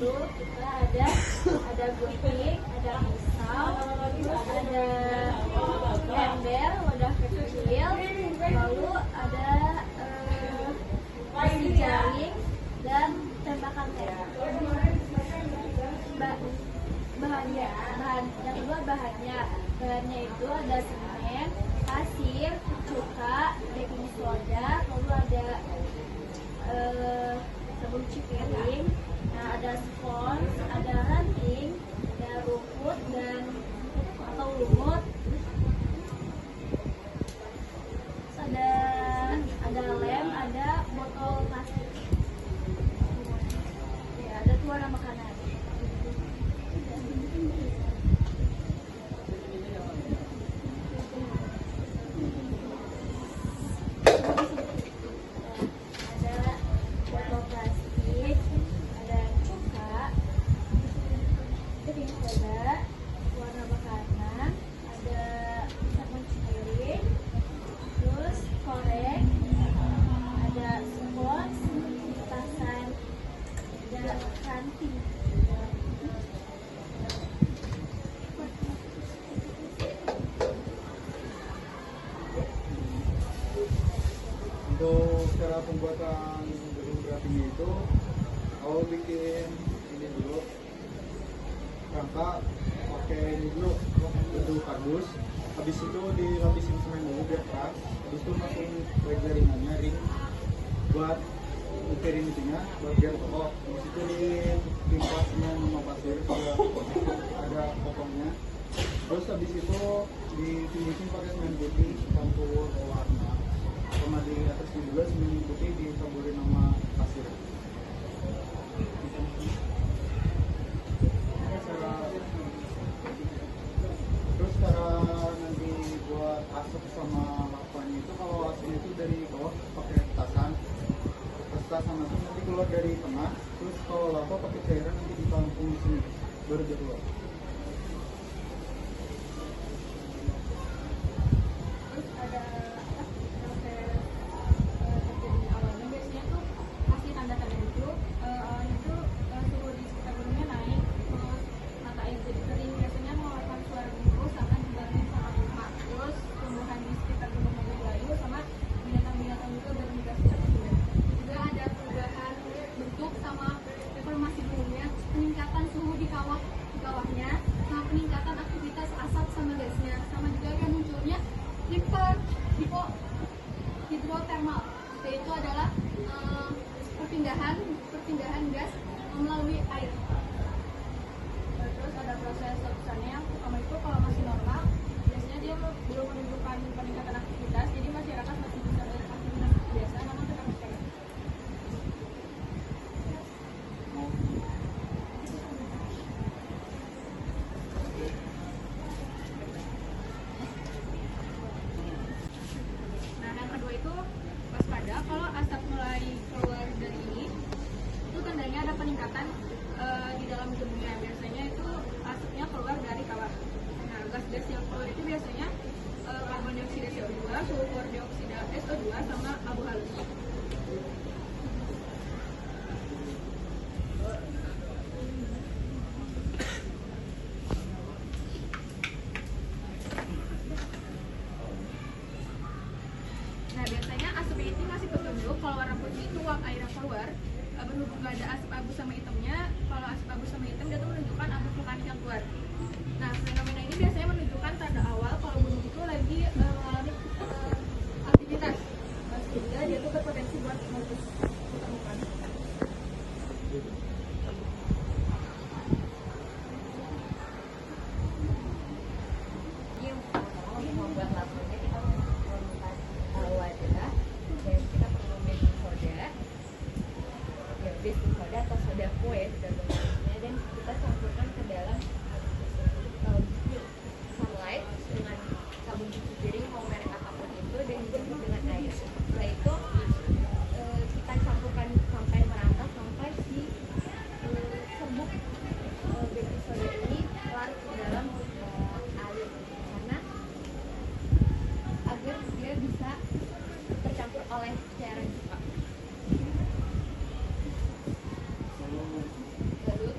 itu kita ada gunting, ada pisau, terus ada ember, wadah kecil, lalu ada besi jaring dan tembakan teh. Bahannya itu ada semen, pasir, cuka, baking soda, lalu ada sabun cuci piring, nah, ada spons, ada ranting, ada rumput dan atau lumut, terus ada lem, ada botol plastik, ya, ada tuh warna makanan. Untuk cara pembuatan gedung grafinya itu awal bikin ini dulu rangka pakai ini dulu bentuk kardus, habis itu dilapisin semen dulu biar keras, habis itu masukin jaringannya ring buat ukirin itunya buat biar kokoh, habis itu ditimpasnya sama pasir ada potongnya, terus habis itu ditimbusin pakai semen putih campur warna, sama di atasnya juga semen putih ditaburin sama pasir. Terus cara nanti buat asap sama lavanya itu, kalau asapnya itu dari bawah pakai petasan itu nanti keluar dari tengah, terus kalau lava pakai cairan nanti ditampung di sini baru dia keluar. Hidrotermal, yaitu adalah perpindahan gas melalui air. Terus ada proses letusannya. Pertama itu kalau masih normal, biasanya dia belum menunjukkan peningkatan aktivitas, jadi masyarakat masih bisa beraktivitas biasa, namun tetap waspada. Kalau asap mulai keluar dari ini, itu tandanya ada peningkatan di dalam gedungnya. Biasanya itu asapnya keluar dari kawah. Nah, gas-gas yang keluar itu biasanya karbon dioksida CO2, sulfur dioksida SO2, sama abu halus. Nah, biasanya asap ini masih petunjuk. Kalau warna putih itu uap air yang keluar, berhubung nggak ada asap abu sama hitamnya. Kalau asap abu sama hitam, dia tuh menunjukkan abu vulkanik yang keluar. Nah, fenomena ini biasanya menunjukkan tanda awal kalau gunung itu lagi mengalami aktivitas, sehingga dia tuh berpotensi buat meletus. Membuat laporannya kita memerlukan wadah dan kita perlu baking soda, ya baking soda atau soda kue tergantung, dan kita campurkan ke dalam sunlight dengan sabun cuci piring mau merek apapun itu, dan dicampur dengan air. Setelah itu kita campurkan sampai merata, sampai si serbuk baking soda ini larut ke dalam air, karena agar dia bisa tercampur oleh cairan cuka. Lalu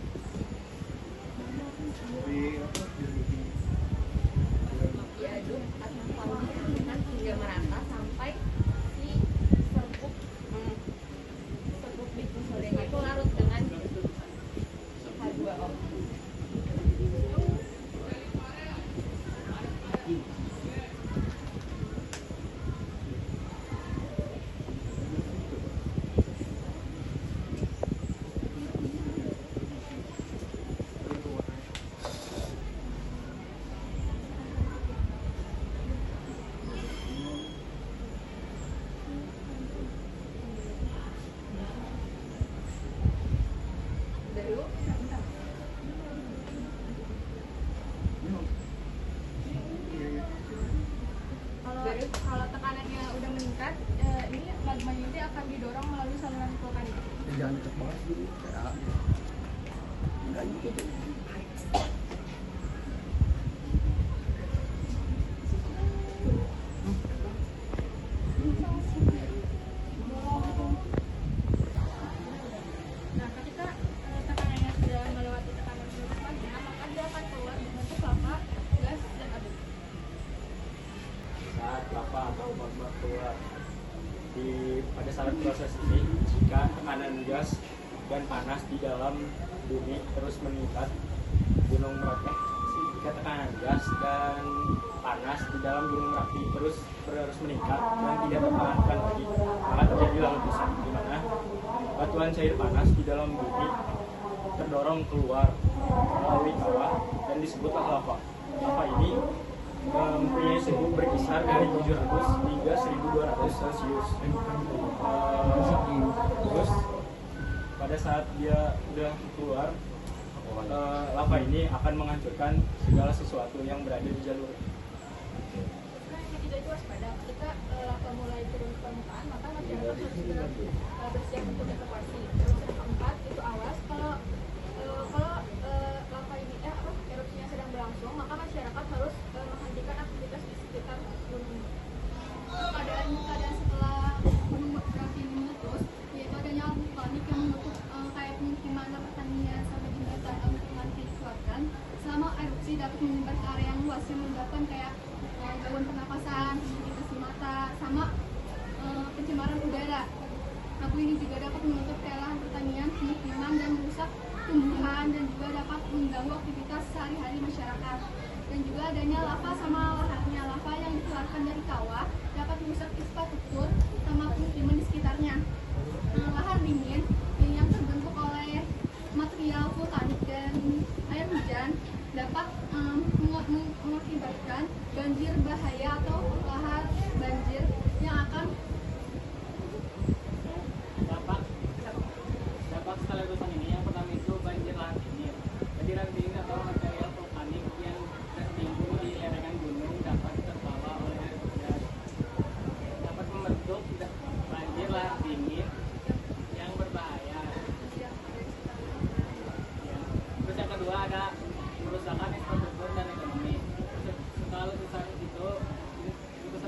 dan panas di dalam bumi terus meningkat. Gunung Merapi tekanan gas dan panas di dalam Gunung Merapi terus meningkat dan tidak tertahankan lagi, maka terjadilah letusan, di mana batuan cair panas di dalam bumi terdorong keluar melalui kawah dan disebutlah lava. Lava ini mempunyai suhu berkisar dari 700 hingga 1200 Celcius. Terus pada saat dia udah keluar, lava ini akan menghancurkan segala sesuatu yang berada di jalur. Nah, yang ketiga itu waspada. Ketika lava mulai turun ke permukaan, maka masyarakat harus segera bersiap untuk evakuasi. Terus yang keempat itu awas. Kalau lava ini erupsinya sedang berlangsung, maka masyarakat harus menghentikan aktivitas di sekitar gunung. Keadaan setelah gunung berapi ini meletus, yaitu adanya abu vulkanik yang menutup kayak pemukiman pertanian sampai jembatan lingkungan yang dikeluarkan. Selama erupsi dapat menyebar ke area yang luas yang menyebabkan kayak gangguan pernapasan, iritasi mata, sama pencemaran udara. Abu ini juga dapat menutup lahan pertanian, pemukiman, dan merusak tumbuhan, dan juga dapat mengganggu aktivitas sehari-hari masyarakat. Dan juga adanya lava sama laharnya. Lava yang dikeluarkan dari kawah dapat merusak infrastruktur sama pemukiman di sekitarnya. Lahar dingin yang terbentuk oleh material vulkanik dan air hujan dapat mengakibatkan banjir bahaya atau lahar banjir yang akan Dampak skala letusan ini yang pertama itu banjir lahar dingin. Banjir lahar dingin atau material vulkanik yang tertimbun di lereng gunung dapat terbawa oleh air hujan, dapat membentuk banjir lahar dingin yang berbahaya. Ya. Terus yang kedua ada kerusakan infrastruktur dan ekonomi. Setelah letusan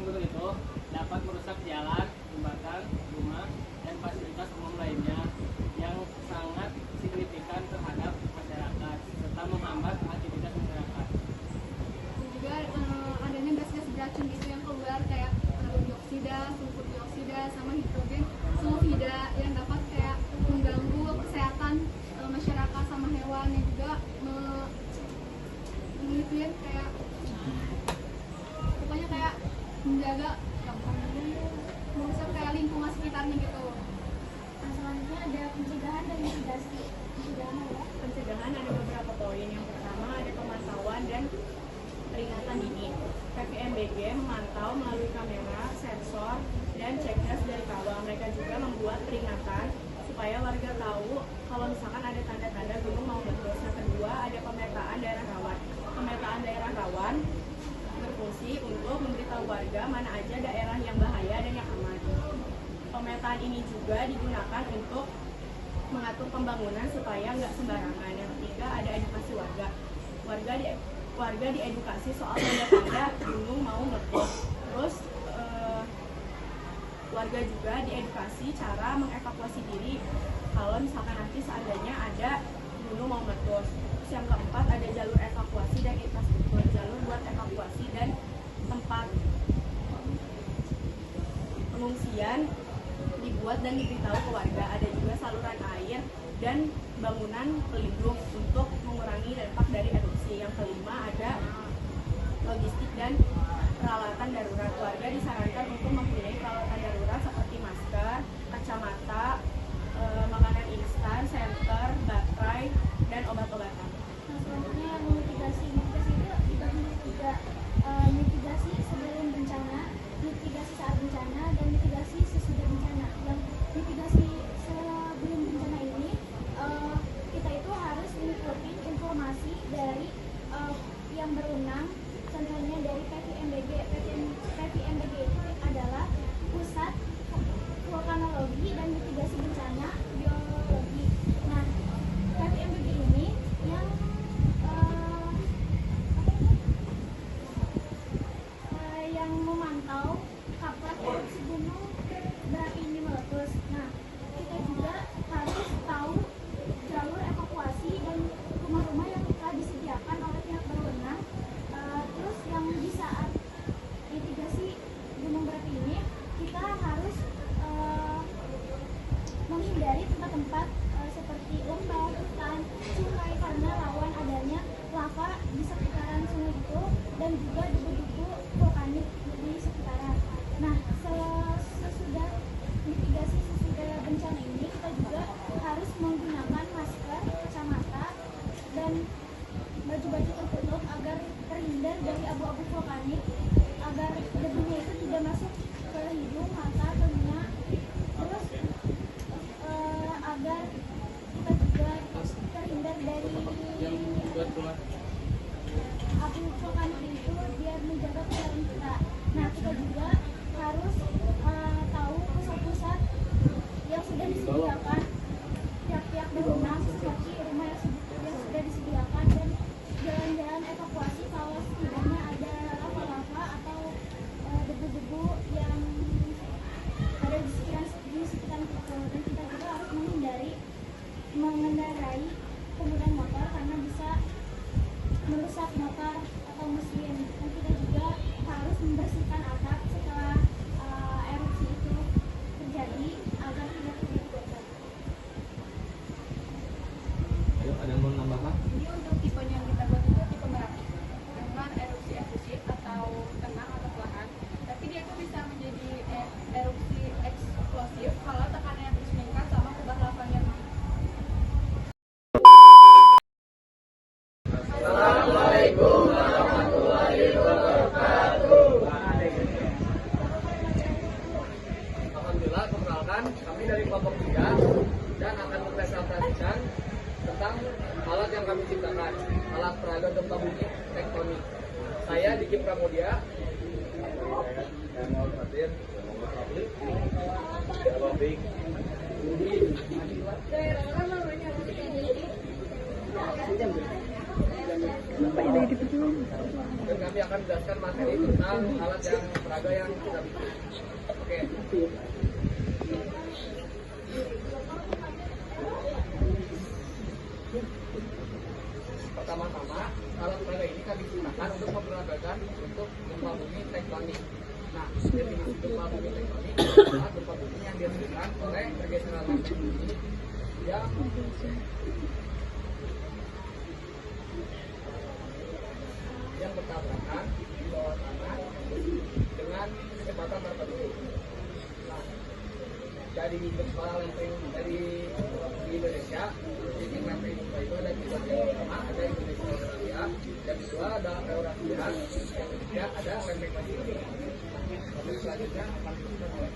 gunung itu dapat merusak jalan, jembatan, rumah, dan fasilitas umum lainnya yang sangat signifikan terhadap masyarakat serta menghambat aktivitas masyarakat. dan juga adanya gas-gas beracun gitu yang keluar kayak karbon dioksida, sulfur dioksida, sama hidrogen sulfida yang dapat kayak mengganggu kesehatan masyarakat sama hewan, yang juga mengikutin kayak pokoknya kayak menjaga merusak kayak lingkungan sekitarnya gitu. Nah, selanjutnya ada pencegahan dan mitigasi. Pencegahan ada beberapa poin. Yang pertama ada pemantauan dan peringatan dini. PVMBG memantau melalui kamera, sensor, dan cekres dari kawah. Mereka juga membuat peringatan supaya warga tahu kalau misalkan ada tanda-tanda gunung mau meletus. Yang kedua ada pemetaan daerah rawan. Pemetaan daerah rawan berfungsi untuk memberitahu warga mana aja daerah yang bahaya dan yang aman. Pemetaan ini juga digunakan untuk mengatur pembangunan supaya nggak sembarangan. Yang ketiga ada edukasi warga. Warga diedukasi soal tanda-tanda gunung mau meletus. Terus warga juga diedukasi cara mengevakuasi diri kalau misalkan nanti seandainya ada gunung mau meletus. Terus yang keempat ada jalur evakuasi dan infrastruktur. Jalur buat evakuasi dan tempat pengungsian dibuat dan diberitahu ke warga. Ada juga saluran air dan bangunan pelindung untuk mengurangi dampak dari erupsi. Yang kelima ada logistik dan peralatan darurat. Warga disarankan untuk mempunyai peralatan darurat seperti masker, kacamata, makanan instan, senter, baterai, dan obat-obatan. Nah, selanjutnya mitigasi. Mitigasi itu dibagi tiga, mitigasi sebelum bencana, mitigasi saat bencana, dan mitigasi sesudah bencana. Yang mitigasi sebelum bencana ini, kita itu harus mengikuti informasi dari yang berwenang. Contohnya dari PVMBG. PVMBG itu adalah Pusat Vulkanologi dan Mitigasi Bencana Geologi. Nah, PVMBG ini yang memantau kapan erupsi gunung berapi ini meletus. Nah, kita juga harus tahu jalur evakuasi dan rumah-rumah yang telah disediakan oleh pihak berwenang. Terus yang di saat mitigasi gunung berapi ini, kita harus mengingat lava di sekitaran sungai itu dan juga debu-debu vulkanik di sekitaran. Nah, sesudah mitigasi sesudah bencana ini kita juga harus menggunakan masker, kacamata, dan baju-baju tertutup agar terhindar dari abu-abu vulkanik, agar debunya itu tidak masuk ke hidung, mata, telinga, terus agar kita juga terhindar dari abu vulkanik itu biar menjaga kesehatan kita. Nah, kita juga harus tahu pusat-pusat yang sudah disediakan pihak-pihak berwenang seperti rumah yang sudah disediakan dan jalan-jalan evakuasi kalau setidaknya ada lava-lava atau debu-debu yang ada di sekitar kita. Dan kita juga harus menghindari mengendarai penggunaan motor karena bisa merusak motor atau mesin. Dan kita juga harus membersihkan atap setelah erupsi itu terjadi agar tidak terjadi gosong. Ada yang mau menambahkan? Jadi untuk tipenya yang kita buat itu tipe Merapi dengan erupsi efusif atau tenang atau perlahan, tapi dia itu bisa menjadi erupsi eksplosif kalau tekanannya terus meningkat sama kubah lavanya. Alhamdulillah, perkenalkan kami dari kelompok 3 dan akan mempresentasikan tentang alat yang kami ciptakan, alat peraga gempa bumi tektonik. Saya Diki Pramudia. Dan kami akan menjelaskan materi tentang alat yang peraga yang kita bikin. Oke. Pertama-tama, alat peraga ini kami gunakan untuk memperagakan untuk gempa bumi tektonik. Nah, definisi gempa bumi tektonik adalah gempa bumi yang dihasilkan oleh pergeseran lempeng bumi yang bertabrakan di bawah tanah dengan kecepatan tertentu. Nah, dari gempa lempeng dari di Indonesia, titik lempeng gempa itu ada tiga. Yang pertama ada Indonesia Eurasia, yang kedua ada Eurasia, yang ketiga ada lempeng Pasifik. Lalu selanjutnya akan dilakukan oleh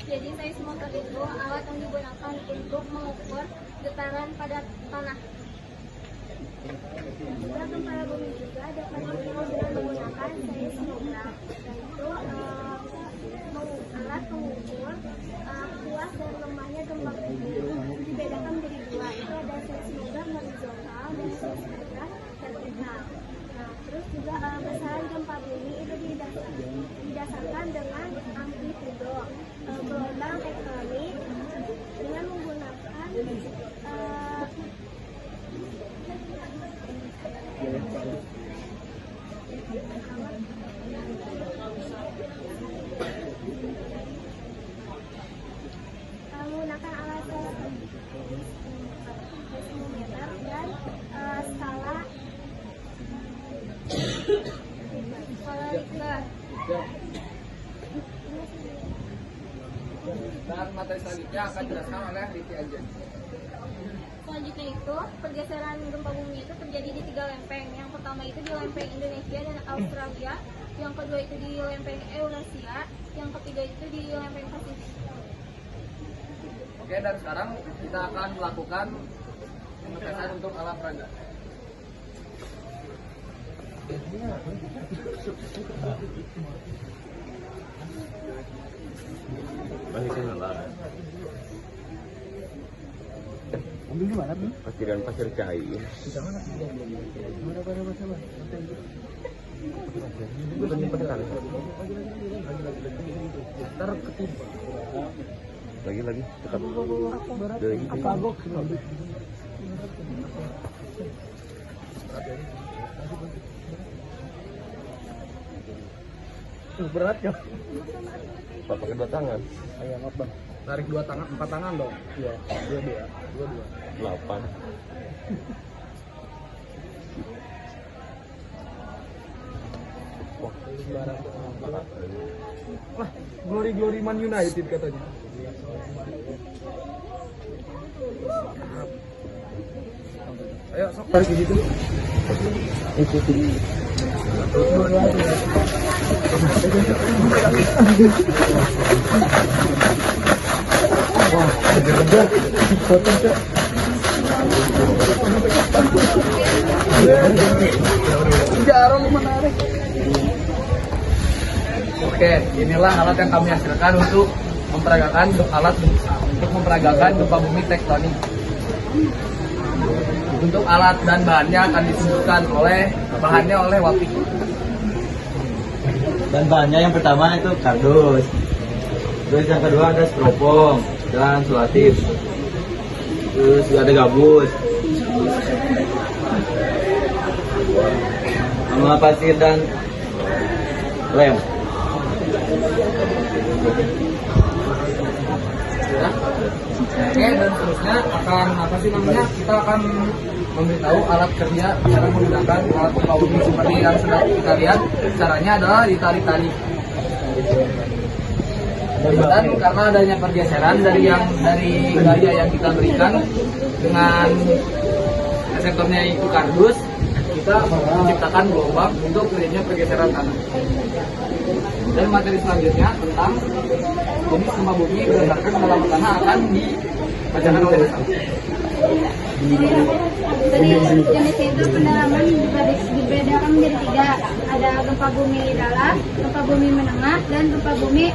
Jadi seismometer itu alat yang digunakan untuk mengukur getaran pada tanah. Juga gempa bumi juga dapat diukur dengan menggunakan seismograf, yaitu alat pengukur luas dan lemahnya gempa bumi. Dibedakan menjadi dua, itu ada seismograf horizontal dan seismograf vertikal. Nah, terus juga besaran gempa bumi itu didasarkan dengan amplitudo gelombang tektonik dengan menggunakan alat seismometer dan skala Richter. dan materi selanjutnya akan dijelaskan oleh Riti Anjen. Selanjutnya itu, pergeseran gempa bumi itu terjadi di 3 lempeng. Yang pertama itu di lempeng Indonesia dan Australia, yang kedua itu di lempeng Eurasia, yang ketiga itu di lempeng Pasifik. Oke, dan sekarang kita akan melakukan pengetesan untuk alat peraga. Ambil di mana, Bi? Pasir cair. Ntar ketimpa. Lagi tetap Berat ya. pakai 2 tangan. Ayo nggak bang. Tarik 2 tangan, 4 tangan dong. Iya. 2. 8. Wah, glory Man United katanya. Ayo sok tarik gitu. Jarang menarik. Oke, inilah alat yang kami hasilkan untuk memperagakan gempa bumi tektonik. Untuk alat dan bahannya akan disebutkan oleh Wati. Dan bahannya yang pertama itu kardus, terus yang kedua ada styrofoam dan sulatif, terus ada gabus sama pasir dan lem. Oke, dan seterusnya kita akan memberitahu alat kerja cara menggunakan alat gempa bumi seperti yang sudah kita lihat. Caranya adalah ditarik-tarik. Dan karena adanya pergeseran dari gaya yang kita berikan dengan reseptornya itu kardus, kita menciptakan gelombang untuk terjadinya pergeseran tanah. Dan materi selanjutnya tentang jenis gempa bumi berdasarkan kedalaman tanah akan dibacakan oleh Desa. Jenis itu pendalaman dibedakan menjadi 3. Ada gempa bumi dalam, gempa bumi menengah, dan gempa bumi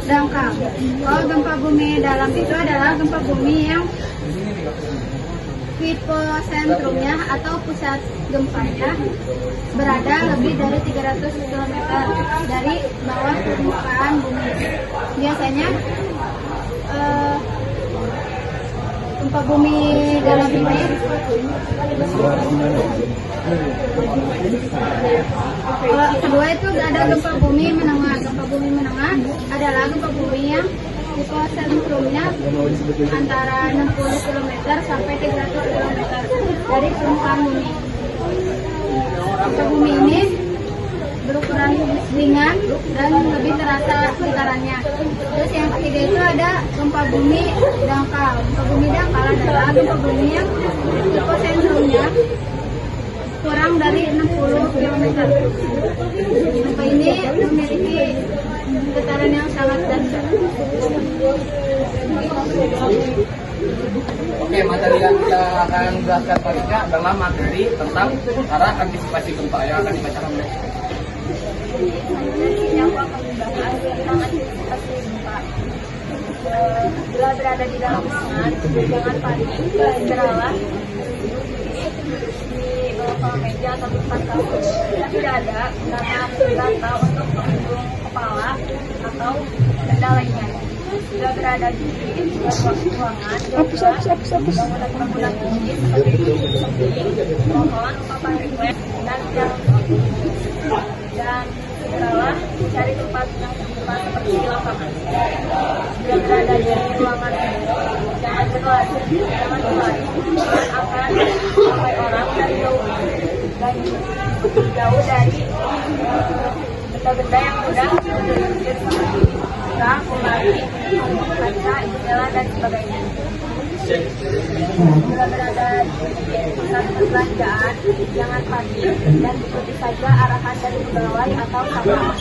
dangkal. Kalau gempa bumi dalam itu adalah gempa bumi yang hiposentrumnya atau pusat gempanya berada lebih dari 300 km dari bawah permukaan bumi. Biasanya gempa bumi dalam ini kedua itu ada gempa bumi menengah. Gempa bumi menengah adalah gempa bumi yang hiposentrumnya antara 60 km sampai 300 km dari permukaan bumi. Gempa bumi ini berukuran ringan dan lebih terasa getarannya. Terus yang ketiga itu ada gempa bumi dangkal. Gempa bumi dangkal adalah gempa bumi yang hiposentrumnya kurang dari 60 km. Gempa ini memiliki getaran yang sangat dahsyat. Oke, materi yang kita akan jelaskan selanjutnya adalah materi tentang cara antisipasi gempa yang akan dibacakan oleh yang akan membahas tentang antisipasi gempa. Bila berada di dalam ruangan, jangan panik, istirahatlah di bawah meja atau tempat kamu. Tidak ada gunakan senjata untuk melindungi kepala atau benda lainnya. Bila berada di ruangan, bangunan-bangunan tinggi seperti pohon, papan request, dan jalan dan segeralah cari tempat yang terbuka seperti di lapangan. Bila berada di ruangan ini, jangan berlari, akan sampai orang dari jauh dari benda-benda yang mudah terjepit seperti orang, lari, kaca, jendela, dan sebagainya. Bila berada di pusat perbelanjaan, jangan panik dan ikuti saja arahan dari pegawai atau satpam.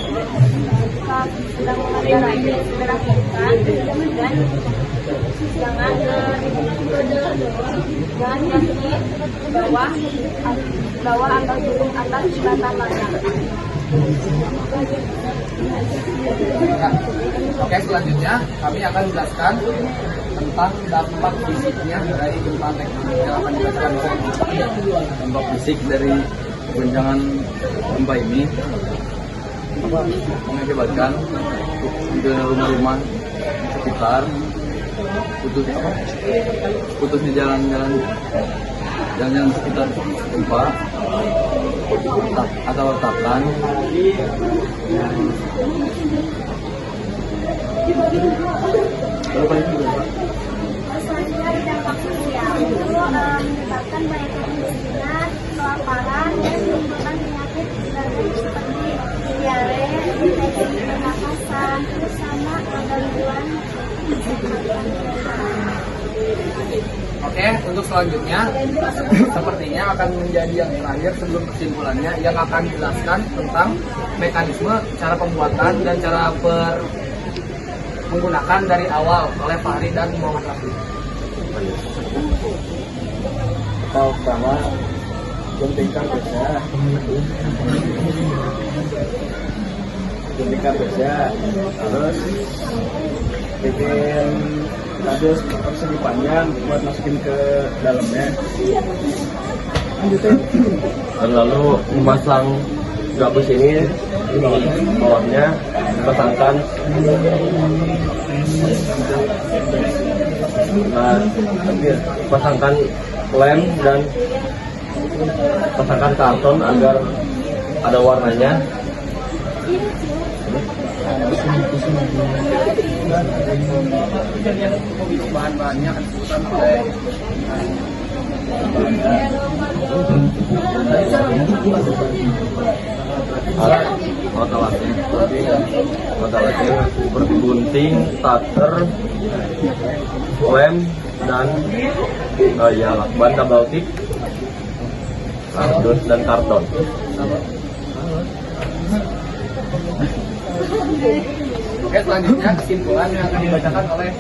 Jika sedang mengendarai, segera hentikan dan jangan berhenti bawah atau duduk atas jembatan layang. Oke, selanjutnya kami akan menjelaskan tentang dampak fisiknya dari gempa tektonik yang akan dibacakan. Dampak fisik dari goncangan gempa ini mengakibatkan rumah-rumah sekitar putusnya jalan-jalan sekitar gempa atau retakan. Selanjutnya dampak sosial itu menyebabkan banyaknya kemiskinan, kelaparan, dan menimbulkan penyakit berbagai seperti diare, infeksi pernafasan, terus sama gangguan. Oke, untuk selanjutnya sepertinya akan menjadi yang terakhir sebelum kesimpulannya yang akan menjelaskan tentang mekanisme cara pembuatan dan cara menggunakan dari awal oleh Fahri dan Muhammad Rafi. Pertama, guntingkan beja, terus bikin kardus persegi panjang buat masukin ke dalamnya. Lanjutin. Lalu memasang gabus ini di bawahnya, dipasangkan. Nah, pasangkan lem dan pasangkan karton agar ada warnanya. Bahan-bahannya akan disebutkan oleh Alat seperti gunting, cutter, lem, dan lakban double tip, kardus dan karton. Oke, selanjutnya kesimpulan yang akan dibacakan oleh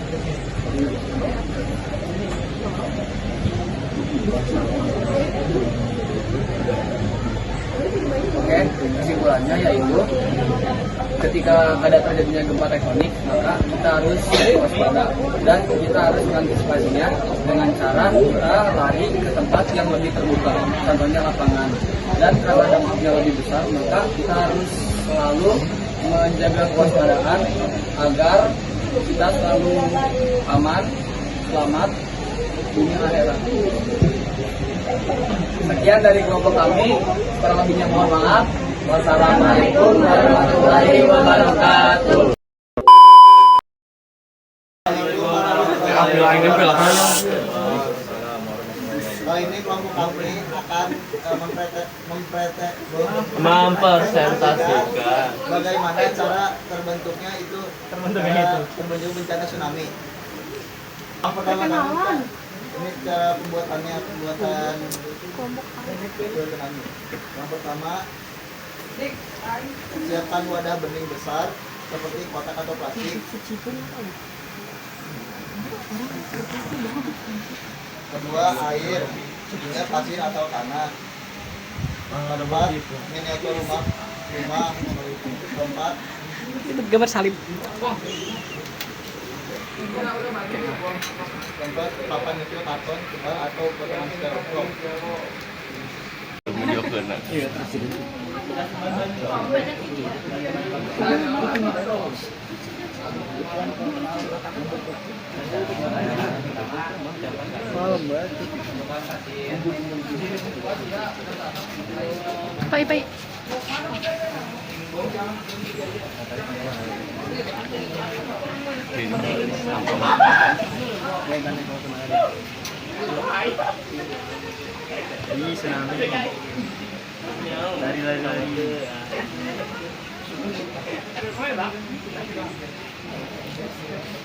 Oke, kesimpulannya yaitu ketika ada terjadinya gempa tektonik, maka kita harus waspada dan kita harus mengantisipasinya dengan cara kita lari ke tempat yang lebih terbuka, contohnya lapangan. Dan karena dampaknya lebih besar, maka kita harus selalu menjaga kewaspadaan agar kita selalu aman, selamat dunia akhirat. Sekian dari kelompok kami, kurang lebihnya mohon maaf. Wassalamualaikum warahmatullahi wabarakatuh. Ini kelompok kami akan Mempresentasikan bagaimana cara terbentuknya terbentuk bencana tsunami. Yang pertama kali ini cara pembuatan tsunami. Yang pertama, siapkan wadah bening besar seperti kotak atau plastik. Kedua, air, pasir atau tanah. Keempat, miniatur rumah. Keempat, Gambar salib. keempat, papan kecil karton tebal atau potongan styrofoam. Pai.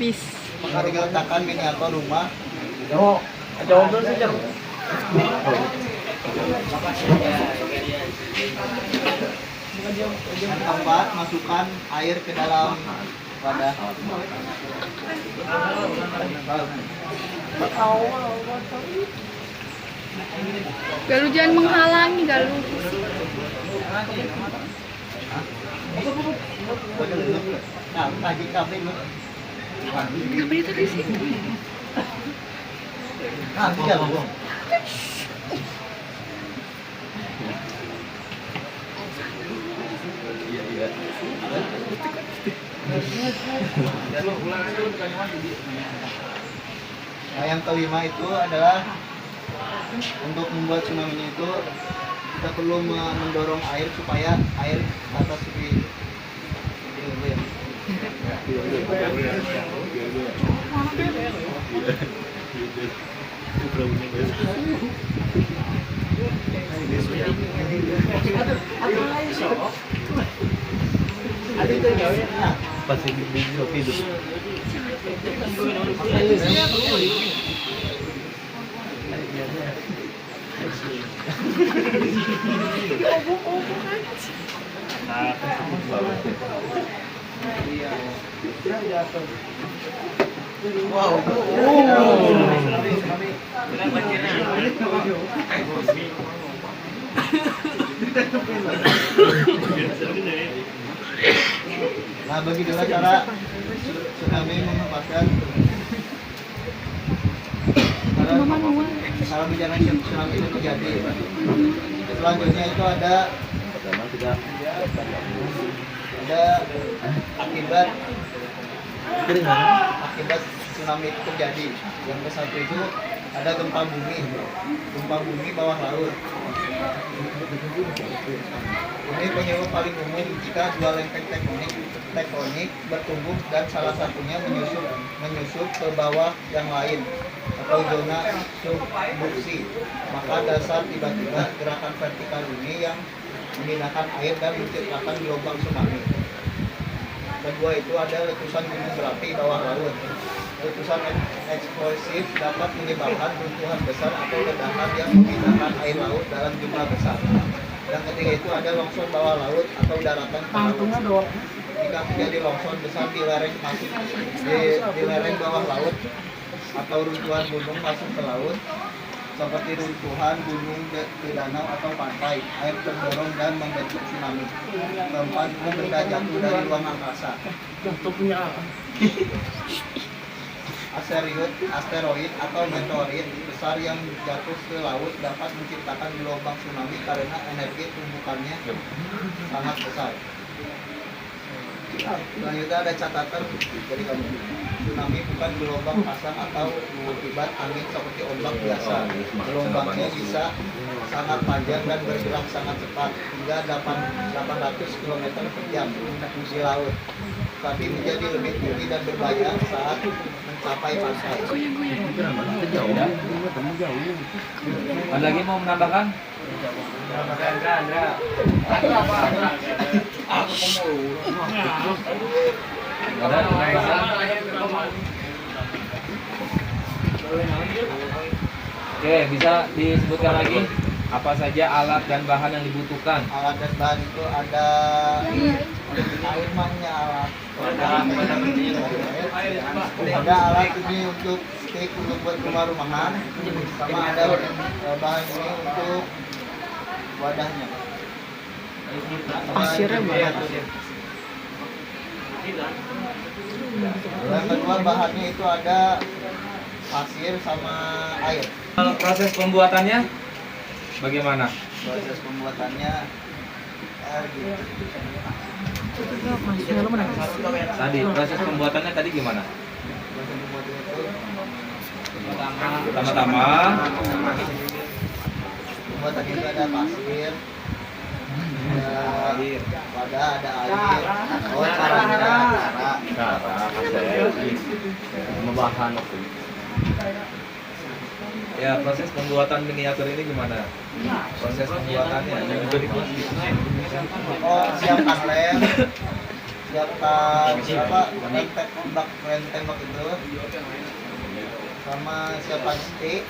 Bis. Maka diletakkan miniatur rumah. Keempat, masukkan air ke dalam wadah. Galuh jangan menghalangi, Galuh. Nah, lagi kami lu. Apa itu di sini? Ah, tinggal ngomong. Iya, iya. Nah, yang kelima itu adalah untuk membuat tsunami itu kita perlu mendorong air supaya air ke atas lebih. Pasti di Shopee itu. Wow. Nah, begitulah cara tsunami memanfaatkan cara bencana tsunami itu terjadi. Selanjutnya itu ada akibat tsunami itu terjadi. Yang ke satu itu ada gempa bumi bawah laut. Ini penyebab paling umum jika dua lempeng tektonik bertumbuh dan salah satunya menyusup ke bawah yang lain atau zona subduksi. Maka dasar tiba-tiba gerakan vertikal ini yang memindahkan air dan menciptakan gelombang tsunami. Kedua itu ada letusan gunung berapi bawah laut. Letusan eksplosif dapat menyebabkan runtuhan besar atau ledakan yang memindahkan air laut dalam jumlah besar. Yang ketiga itu ada longsor bawah laut atau daratan ke laut. Jika terjadi longsor besar di lereng bawah laut atau runtuhan gunung masuk ke laut, seperti runtuhan gunung di danau atau pantai, air terdorong dan membentuk tsunami. Keempat, benda jatuh dari ruang angkasa. Asteroid atau meteorit besar yang jatuh ke laut dapat menciptakan gelombang tsunami karena energi tumbukannya sangat besar. Selanjutnya ada catatan dari kami. Tsunami bukan gelombang pasang atau akibat angin seperti ombak biasa. Gelombangnya bisa sangat panjang dan bergerak sangat cepat hingga 800 km per jam di laut. Tapi menjadi lebih tinggi dan berbahaya saat mencapai pantai. Ada lagi mau menambahkan? Andra. Ada penambahan? Oke, bisa disebutkan lagi apa saja alat dan bahan yang dibutuhkan? Alat dan bahan itu ada air mahnya alat. Ada alat ini untuk stick untuk buat rumah-rumahan, sama ada bahan ini untuk wadahnya. Pasirnya banyak. Yang kedua bahannya itu ada pasir sama air. Proses pembuatannya bagaimana? Proses pembuatannya Tadi proses pembuatannya tadi gimana? proses pembuatannya itu Pertama-tama pembuatan itu ada pasir, ada wadah, ada air. Oh, caranya pembahan ya, proses pembuatan miniatur ini gimana? Proses pembuatannya yang juga dibuat. Oh, siapkan lem, siapkan rem tembak itu, sama siapkan stick.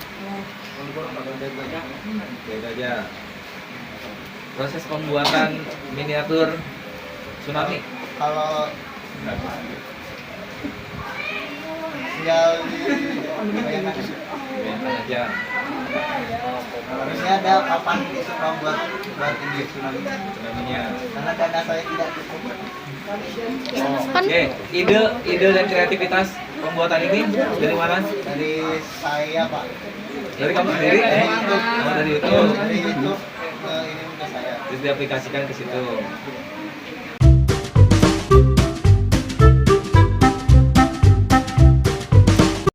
Beda aja. Proses pembuatan miniatur tsunami. Kalau tinggal bayangkan Bayangkan aja. harusnya ada papan di suka buat ini tsunami. Tsunaminya. Karena dana saya tidak cukup. Oke, ide dan kreativitas pembuatan ini dari mana? Dari saya Pak. Dari kamu sendiri? Oh, dari YouTube. Dari YouTube ini ke saya. Terus diaplikasikan ke situ.